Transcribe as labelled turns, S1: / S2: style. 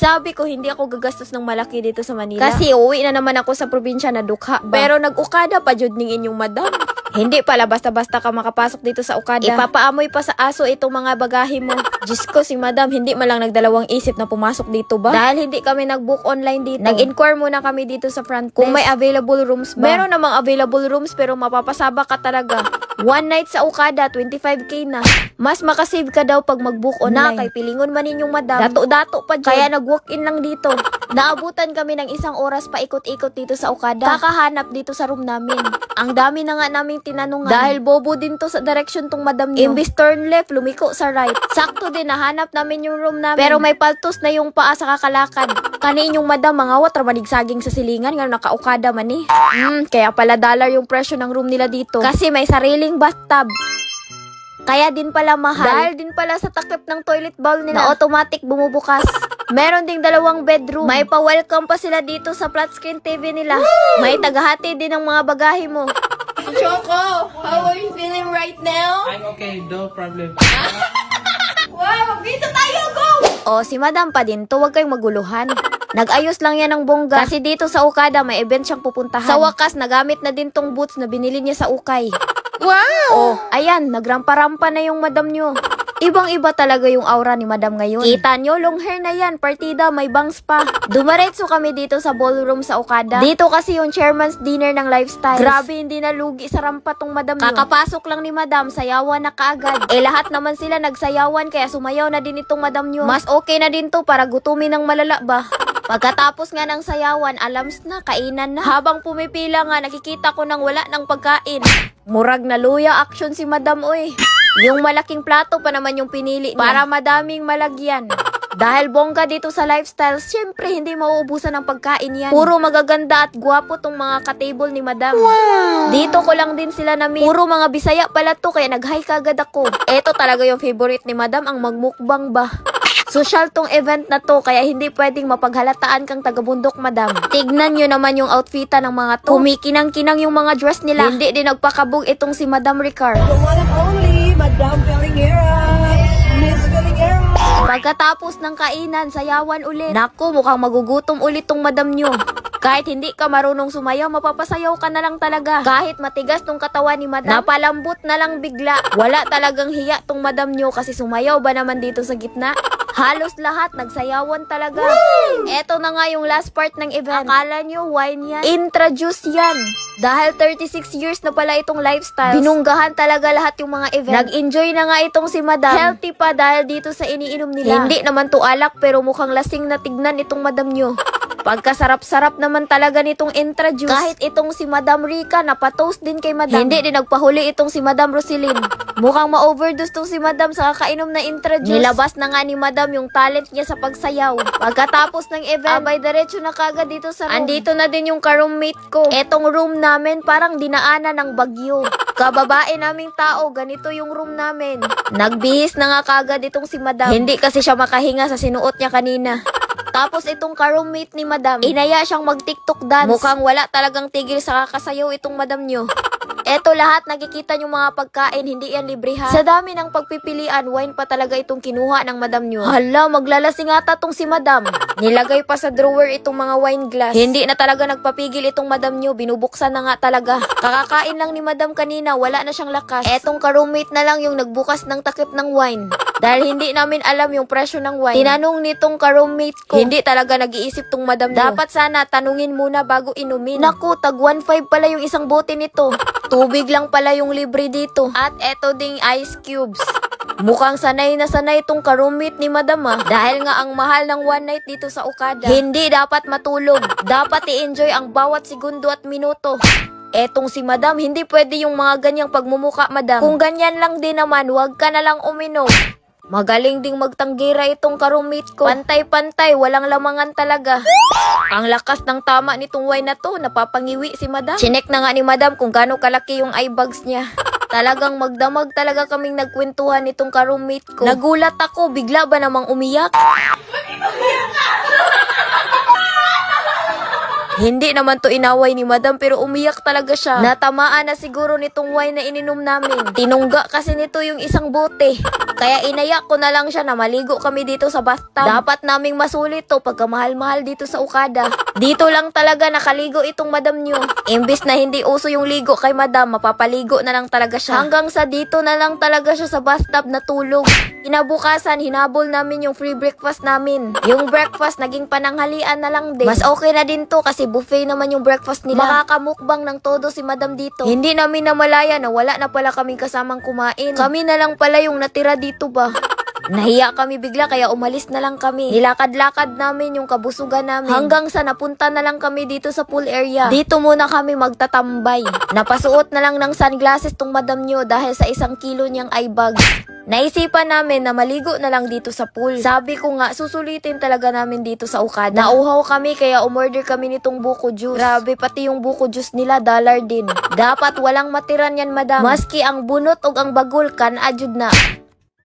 S1: Sabi ko, hindi ako gagastos ng malaki dito sa Manila. Kasi uwi na naman ako sa probinsya na dukha ba. Pero nag-ukada pa jud ning inyong madam. Hindi pala basta-basta ka makapasok dito sa ukada. Ipapaamoy pa sa aso itong mga bagahe mo. Diyos ko, si madam, hindi malang nagdalawang isip na pumasok dito ba? Dahil hindi kami nag-book online dito. Nag-inquire muna kami dito sa front desk kung may available rooms ba. Meron namang available rooms pero mapapasaba ka talaga. One night sa ukada, 25k na. Mas makasave ka daw pag mag-book online. Kay pilingon man ninyong madam. Dato-dato pa dyan. Kaya nag-walk-in lang dito. Naabutan kami ng 1 oras pa ikot-ikot dito sa ukada. Kakahanap dito sa room namin. Ang dami na nga naming tinanungan. Dahil bobo din to sa direction tong madam nyo. Imbis turn left, lumiko sa right. Sakto din, nahanap namin yung room namin. Pero may paltos na yung paa sa kakalakad. Kaninyong madam, mga watra manig-saging sa silingan. Nga nakaukada man eh. Kaya pala dollar yung presyo ng room nila dito. Kasi may sariling bathtub. Kaya din pala mahal. Dahil din pala sa takip ng toilet bowl nila na automatic bumubukas. Meron ding 2 bedroom. May pa-welcome pa sila dito sa flat screen TV nila. May tagahati din ng mga bagahe mo.
S2: Choco, how are you feeling right now?
S3: I'm okay, no problem.
S2: Wow, bisa tayo, go!
S1: O, si madam pa din to, huwag kayong maguluhan. Nag-ayos lang yan ng bongga. Kasi dito sa Ukada, may event siyang pupuntahan. Sa wakas, nagamit na din tong boots na binili niya sa Ukay.
S2: Wow!
S1: Oh, ayan, nagrampa-rampa na yung madam nyo. Ibang-iba talaga yung aura ni madam ngayon. Kita nyo, long hair na yan, partida, may bangs pa. Dumaretso kami dito sa ballroom sa Okada. Dito kasi yung chairman's dinner ng lifestyle. Grabe, hindi nalugi sa rampa tong madam nyo. Kakapasok lang ni madam, sayawan na kaagad. Lahat naman sila nagsayawan, kaya sumayaw na din itong madam nyo. Mas okay na din to para gutumin ng malala ba? Pagkatapos nga ng sayawan, alams na, kainan na. Habang pumipila nga, nakikita ko nang wala ng pagkain. Murag na luya action si madam, oy. Yung malaking plato pa naman yung pinili niya para madaming malagyan. Dahil bongga dito sa lifestyle, syempre hindi mauubusan ng pagkain yan. Puro magaganda at gwapo tong mga ka-table ni madam. Wow! Dito ko lang din sila na-meet. Puro mga Bisaya pala to, kaya nag-hi kagad ako. Eto talaga yung favorite ni madam, ang magmukbang ba. Social tong event na to, kaya hindi pwedeng mapaghalataan kang taga-bundok, madam. Tignan nyo naman yung outfita ng mga to. Kumikinang-kinang yung mga dress nila. Hindi din nagpakabog itong si Madam Ricard.
S2: The one and only, Madam Filingera. Miss Filingera.
S1: Pagkatapos ng kainan, sayawan ulit. Naku, mukhang magugutom ulit tong madam nyo. Kahit hindi ka marunong sumayaw, mapapasayaw ka na lang talaga. Kahit matigas tong katawan ni madam, napalambot na lang bigla. Wala talagang hiya tong madam nyo kasi sumayaw ba naman dito sa gitna? Halos lahat nagsayawan talaga. Eto na nga yung last part ng event. Akala nyo wine yan? Introduce yan. Dahil 36 years na pala itong lifestyle, binunggahan talaga lahat yung mga event. Nag-enjoy na nga itong si madam. Healthy pa dahil dito sa iniinom nila. Hindi naman to alak pero mukhang lasing na tignan itong madam nyo. Pagkasarap-sarap naman talaga nitong introduce. Kahit itong si Madam Rica, napatoast din kay madam. Hindi din nagpahuli itong si Madam Roselyn. Mukhang ma-overdose tong si madam sa kakainom na introduce. Nilabas na nga ni madam yung talent niya sa pagsayaw. Pagkatapos ng event, abay diretso na kagad dito sa room. Andito na din yung ka-roommate ko. Etong room namin parang dinaanan ng bagyo. Kababae naming tao, ganito yung room namin. Nagbihis na nga kagad itong si madam. Hindi kasi siya makahinga sa sinuot niya kanina. Tapos itong ka-roommate ni madam, inaya siyang mag-TikTok dance. Mukhang wala talagang tigil sa kakasayaw itong madam nyo. Eto lahat, nakikita nyo mga pagkain, hindi yan librihan. Sa dami ng pagpipilian, wine pa talaga itong kinuha ng madam nyo. Hala, maglalasing ata tong si madam. Nilagay pa sa drawer itong mga wine glass. Hindi na talaga nagpapigil itong madam nyo, binubuksan na nga talaga. Kakakain lang ni madam kanina, wala na siyang lakas. Etong ka-roommate na lang yung nagbukas ng takip ng wine. Dahil hindi namin alam yung presyo ng wine, tinanong nitong ka-roommate ko. Hindi talaga nag-iisip tong madam nyo. Dapat sana tanungin muna bago inumin. Naku, tag 1.5 pala yung isang bote nito. Tubig lang pala yung libre dito. At eto ding ice cubes. Mukhang sanay na sanay tong ka-roommate ni madam dahil nga ang mahal ng one night dito sa Okada. Hindi dapat matulog. Dapat i-enjoy ang bawat segundo at minuto. Etong si madam, hindi pwede yung mga ganyang pagmumuka, madam. Kung ganyan lang din naman, wag ka na lang uminom. Magaling ding magtanggira itong ka-roommate ko. Pantay-pantay, walang lamangan talaga. Ang lakas ng tama nitong wine na to, napapangiwi si madam. Chinek na nga ni madam kung gaano kalaki yung eye bags niya. Talagang magdamag talaga kaming nagkwentuhan nitong ka-roommate ko. Nagulat ako, bigla ba namang umiyak? Hindi naman to inaway ni madam pero umiyak talaga siya. Natamaan na siguro nitong wine na ininom namin. Tinungga kasi nito yung isang bote. Kaya inayak ko na lang siya na maligo kami dito sa bathtub. Dapat naming masulit to pagkamahal-mahal dito sa Okada. Dito lang talaga nakaligo itong madam nyo. Imbis na hindi uso yung ligo kay madam, mapapaligo na lang talaga siya. Hanggang sa dito na lang talaga siya sa bathtub natulog. Kinabukasan, hinabol namin yung free breakfast namin. Yung breakfast, naging pananghalian na lang din. Mas okay na din to kasi buffet naman yung breakfast nila. Makakamukbang ng todo si madam dito. Hindi namin namalaya na wala na pala kaming kasamang kumain. Kami na lang pala yung natira dito ba. Nahiya kami bigla kaya umalis na lang kami. Nilakad-lakad namin yung kabusugan namin. Hanggang sa napunta na lang kami dito sa pool area. Dito muna kami magtatambay. Napasuot na lang ng sunglasses tong madam nyo dahil sa 1 kilo niyang eye bag. Naisipan namin na maligo na lang dito sa pool. Sabi ko nga, susulitin talaga namin dito sa Okada. Nauhaw kami kaya umorder kami nitong buko juice. Grabe, pati yung buko juice nila, $1 din. Dapat walang matiran yan, madam. Maski ang bunot o ang bagul, kan-ajud na.